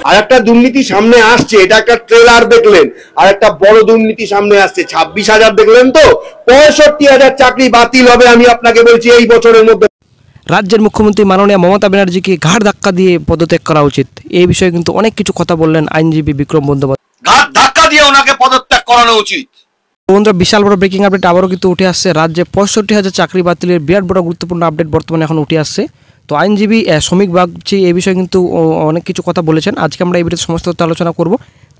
আর একটা দুর্নীতি সামনে আসছে, এটা একটা ট্রেলার দেখলেন, আর একটা বড় দুর্নীতি সামনে আসছে। 26,000 দেখলেন তো, 65,000 চাকরি বাতিল হবে, আমি আপনাকে বলছি এই বছরের মধ্যে। রাজ্যের মুখ্যমন্ত্রী মাননীয় মমতা ব্যানার্জিকে ঘাড় ধাক্কা দিয়ে পদত্যাগ করা উচিত, এই বিষয়ে কিন্তু অনেক কিছু কথা বললেন আইনজীবী বিক্রম বন্দ্যোপাধ্যায়। ঘাড় ধাক্কা দিয়ে ওনাকে পদত্যাগ করানো উচিত। বন্ধুরা, বিশাল বড় ব্রেকিং আপডেট আবারও কিন্তু উঠে আসছে। রাজ্যে 65,000 চাকরি বাতিলের বিরাট বড় গুরুত্বপূর্ণ আপডেট বর্তমানে এখন উঠে আসছে। তো আইনজীবী শ্রমিক বাগচি এই বিষয়ে কিন্তু অনেক কিছু কথা বলেছেন। আজকে আমরা এই ভিডিওতে সমস্ত আলোচনা করব।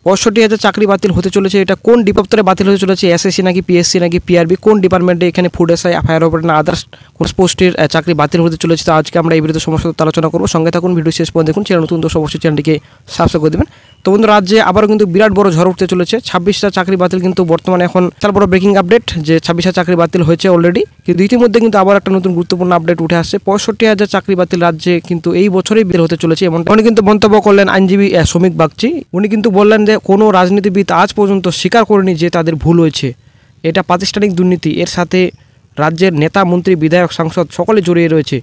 65,000 চাকরি বাতিল হতে চলেছে, এটা কোন ডিপার্টমেন্টে বাতিল হতে চলেছে, এসএসসি নাকি পিএসসি নাকি পিআরবি, কোন ডিপার্টমেন্টে এখানে ফুড এসআই ফায়ার অপারেটর না আদার্স কোন পোস্টের চাকরি বাতিল হতে চলেছে। তো আজকে আমরা এই ভিডিওতে সমস্ত আলোচনা করব। সঙ্গে থাকুন, ভিডিও শেষ পর্যন্ত দেখুন। চ্যানেল নতুন দর্শক অবশ্যই চ্যানেলটিকে সাবস্ক্রাইব করে দেবেন। তো বন্ধু, রাজ্যে আবারও কিন্তু বিরাট বড় ঝড় উঠতে চলেছে। 26টা চাকরি বাতিল কিন্তু বর্তমানে এখন বিশাল বড় ব্রেকিং আপডেট, যে 26টা চাকরি বাতিল হয়েছে অলরেডি, কিন্তু ইতিমধ্যে কিন্তু আবার একটা নতুন গুরুত্বপূর্ণ আপডেট উঠে আসছে। 65,000 চাকরি বাতিল রাজ্যে কিন্তু এই বছরেই বের হতে চলেছে, এমন কিন্তু মন্তব্য করলেন আইনজীবী শ্রমিক বাগচি। উনি কিন্তু বললেন যে কোনো রাজনীতিবিদ আজ পর্যন্ত স্বীকার করেনি যে তাদের ভুল হয়েছে। এটা প্রাতিষ্ঠানিক দুর্নীতি, এর সাথে রাজ্যের নেতা মন্ত্রী বিধায়ক সাংসদ সকলে জড়িয়ে রয়েছে।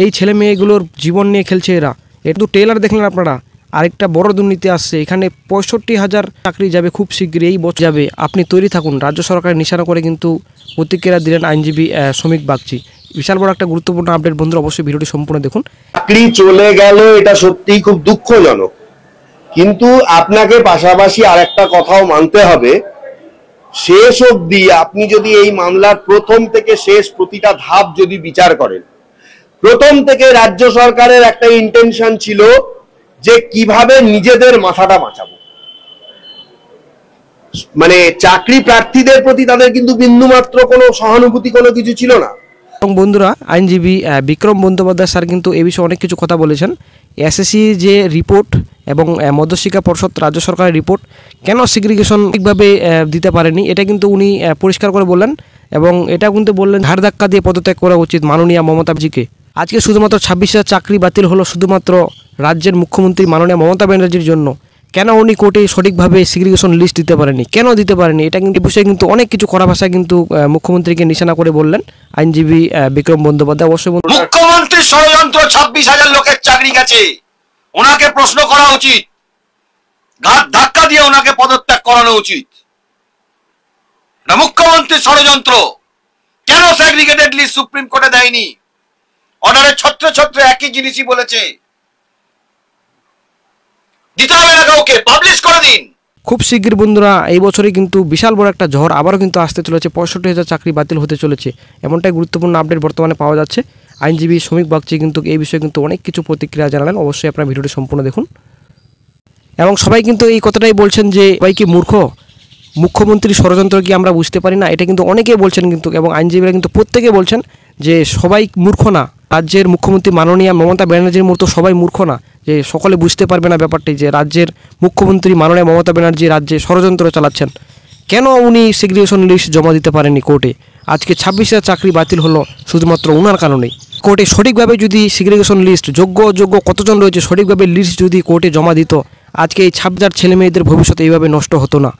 এই ছেলে মেয়েগুলোর জীবন নিয়ে খেলছে এরা। একটু ট্রেলার দেখলেন আপনারা। আরেকটা বড় দুর্নীতি আসছে, এখানে 65,000 চাকরি যাবে খুব শীঘ্রই, এই বছর যাবে, আপনি তৈরি থাকুন। রাজ্য সরকারের নিশানা করে কিন্তু প্রতিক্রিয়া দিলেন আইনজীবী শ্রমিক বাগচি। বিশাল বড় একটা গুরুত্বপূর্ণ আপডেট বন্ধুরা, অবশ্যই ভিডিওটি সম্পূর্ণ দেখুন। চাকরি চলে গেল, এটা সত্যিই খুব দুঃখজনক, কিন্তু আপনাকে পাশাপাশি আরেকটা কথাও মানতে হবে, শেষ অবধি আপনি যদি এই মামলার প্রথম থেকে শেষ প্রতিটা ধাপ যদি বিচার করেন, প্রথম থেকে রাজ্য সরকারের একটা ইন্টেনশন ছিল যে কিভাবে নিজেদের মাথাটা বাঁচাবো, মানে চাকরি প্রার্থীদের প্রতি তাদের কিন্তু বিন্দুমাত্র কোনো সহানুভূতি কোনো কিছু ছিল না। এবং বন্ধুরা, আইনজীবী বিক্রম বন্দ্যোপাধ্যায় স্যার কিন্তু এই বিষয়ে অনেক কিছু কথা বলেছেন। এসএসসি যে রিপোর্ট এবং মধ্যশিক্ষা পর্ষদ রাজ্য সরকারের রিপোর্ট কেন সিগ্রিগেশন ঠিকভাবে দিতে পারেনি, এটা কিন্তু উনি পরিষ্কার করে বললেন। এবং এটা কিন্তু বললেন ঘাড় ধাক্কা দিয়ে পদত্যাগ করা উচিত মাননীয় মমতা ব্যানার্জিকে। আজকে শুধুমাত্র 26,000 চাকরি বাতিল হলো শুধুমাত্র রাজ্যের মুখ্যমন্ত্রী মাননীয় মমতা ব্যানার্জির জন্য। কেন উনি কোর্টে সঠিকভাবে সিগ্রিগেশন লিস্ট দিতে পারেনি, কেন দিতে পারেনি, এটা কিন্তু বিষয়ে কিন্তু অনেক কিছু কড়া ভাষায় কিন্তু মুখ্যমন্ত্রীকে নিশানা করে বললেন আইনজীবী বিক্রম বন্দ্যোপাধ্যায়। অবশ্যই মুখ্যমন্ত্রীর ষড়যন্ত্র, 26,000 লোকের চাকরি গেছে, ওনাকে প্রশ্ন করা উচিত, ঘাড় ধাক্কা দিয়ে ওনাকে পদত্যাগ করানো উচিত। মুখ্যমন্ত্রীর ষড়যন্ত্র, কেন সেগ্রিগেটেড লিস্ট সুপ্রিম কোর্টে দেয়নি? অর্ডারের ছত্রে ছত্রে একই জিনিসই বলেছে, দিতে হবে না কাউকে, পাবলিশ করে দিন। খুব শীঘ্র বন্ধুরা এই বছরই কিন্তু বিশাল বড় একটা ঝড় আবারও কিন্তু আসতে চলেছে। 65,000 চাকরি বাতিল হতে চলেছে, এমনটাই গুরুত্বপূর্ণ আপডেট বর্তমানে পাওয়া যাচ্ছে। আইনজীবী শ্রমিক বাগচি কিন্তু এই বিষয়ে কিন্তু অনেক কিছু প্রতিক্রিয়া জানালেন। অবশ্যই আপনারা ভিডিওটি সম্পূর্ণ দেখুন। এবং সবাই কিন্তু এই কথাটাই বলছেন যে সবাই কি মূর্খ, মুখ্যমন্ত্রীর ষড়যন্ত্র কি আমরা বুঝতে পারি না, এটা কিন্তু অনেকেই বলছেন কিন্তু। এবং আইনজীবীরা কিন্তু প্রত্যেকে বলছেন যে সবাই মূর্খ না, রাজ্যের মুখ্যমন্ত্রী মাননীয় মমতা ব্যানার্জির মতো সবাই মূর্খ না, যে সকলে বুঝতে পারবে না ব্যাপারটি, যে রাজ্যের মুখ্যমন্ত্রী মাননীয় মমতা ব্যানার্জি রাজ্যে ষড়যন্ত্র চালাচ্ছেন। কেন উনি সিগ্রিগেশন লিস্ট জমা দিতে পারেননি কোর্টে? আজকে 26,000 চাকরি বাতিল হলো শুধুমাত্র ওনার কারণেই। কোর্টে সঠিকভাবে যদি সিগ্রিগেশন লিস্ট যোগ্য কতজন রয়েছে সঠিকভাবে লিস্ট যদি কোর্টে জমা দিত, আজকে এই 26,000 ছেলে মেয়েদের ভবিষ্যৎ এইভাবে নষ্ট হতো না।